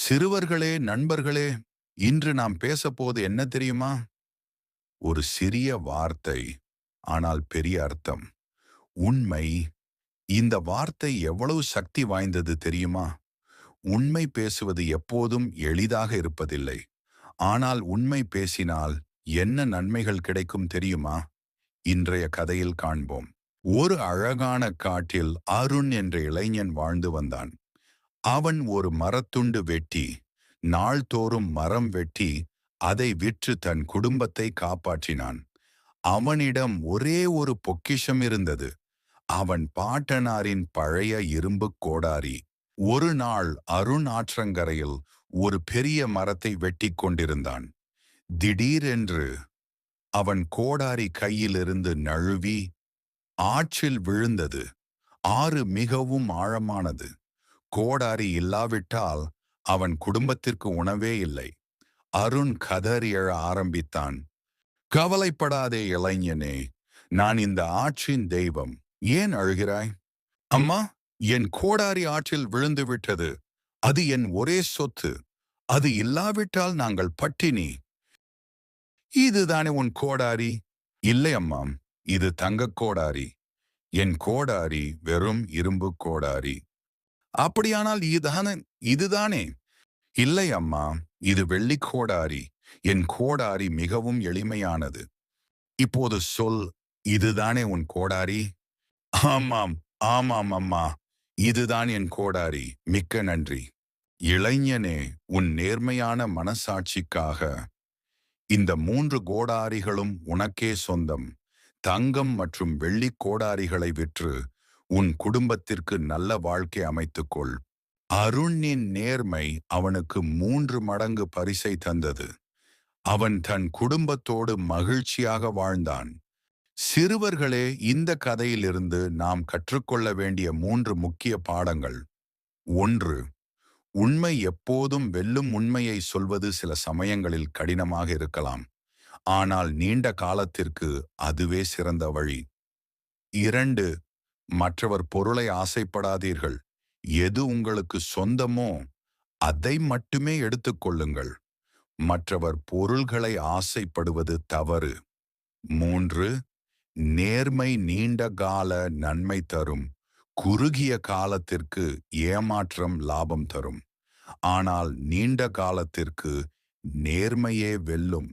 சிறுவர்களே, நண்பர்களே, இன்று நாம் பேசப்போவது என்ன தெரியுமா? ஒரு சிறிய வார்த்தை, ஆனால் பெரிய அர்த்தம். உண்மை. இந்த வார்த்தை எவ்வளவு சக்தி வாய்ந்தது தெரியுமா? உண்மை பேசுவது எப்போதும் எளிதாக இருப்பதில்லை. ஆனால் உண்மை பேசினால் என்ன நன்மைகள் கிடைக்கும் தெரியுமா? இன்றைய கதையில் காண்போம். ஒரு அழகான காட்டில் அருண் என்ற இளைஞன் வாழ்ந்து வந்தான். அவன் ஒரு மரத்துண்டு வெட்டி, நாள்தோறும் மரம் வெட்டி அதை விற்று தன் குடும்பத்தை காப்பாற்றினான். அவனிடம் ஒரே ஒரு பொக்கிஷம் இருந்தது. அவன் பாட்டனாரின் பழைய இரும்புக் கோடாரி. ஒரு நாள் அருண் ஆற்றங்கரையில் ஒரு பெரிய மரத்தை வெட்டிக் கொண்டிருந்தான். திடீரென்று அவன் கோடாரி கையிலிருந்து நழுவி ஆற்றில் விழுந்தது. ஆறு மிகவும் ஆழமானது. கோடாரி இல்லாவிட்டால் அவன் குடும்பத்திற்கு உணவே இல்லை. அருண் கதறி எழ ஆரம்பித்தான். கவலைப்படாதே இளைஞனே, நான் இந்த ஆற்றின் தெய்வம். ஏன் அழுகிறாய்? அம்மா, என் கோடாரி ஆற்றில் விழுந்து விட்டது. அது என் ஒரே சொத்து. அது இல்லாவிட்டால் நாங்கள் பட்டினி. இதுதானே உன் கோடாரி? இல்லை அம்மாம், இது தங்கக் கோடாரி. என் கோடாரி வெறும் இரும்பு கோடாரி. அப்படியானால் இதுதானே? இல்லை அம்மா, இது வெள்ளிக் கோடாரி. என் கோடாரி மிகவும் எளிமையானது. இப்போது சொல், இதுதானே உன் கோடாரி? ஆமாம், ஆமாம் அம்மா, இதுதான் என் கோடாரி. மிக்க நன்றி. இளைஞனே, உன் நேர்மையான மனசாட்சிக்காக இந்த 3 கோடாரிகளும் உனக்கே சொந்தம். தங்கம் மற்றும் வெள்ளிக் கோடாரிகளை விற்று உன் குடும்பத்திற்கு நல்ல வாழ்க்கை அமைத்துக்கொள். அருணின் நேர்மை அவனுக்கு 3 மடங்கு பரிசை தந்தது. அவன் தன் குடும்பத்தோடு மகிழ்ச்சியாக வாழ்ந்தான். சிறுவர்களே, இந்த கதையிலிருந்து நாம் கற்றுக்கொள்ள வேண்டிய 3 முக்கிய பாடங்கள். 1. உண்மை எப்போதும் வெல்லும். உண்மையை சொல்வது சில சமயங்களில் கடினமாக இருக்கலாம். ஆனால் நீண்ட காலத்திற்கு அதுவே சிறந்த வழி. 2. மற்றவர் பொருளை ஆசைப்படாதீர்கள். எது உங்களுக்கு சொந்தமோ அதை மட்டுமே எடுத்துக்கொள்ளுங்கள். மற்றவர் பொருள்களை ஆசைப்படுவது தவறு. 3. நேர்மை நீண்ட கால நன்மை தரும். குறுகிய காலத்திற்கு ஏமாற்றம் லாபம் தரும். ஆனால் நீண்ட காலத்திற்கு நேர்மையே வெல்லும்.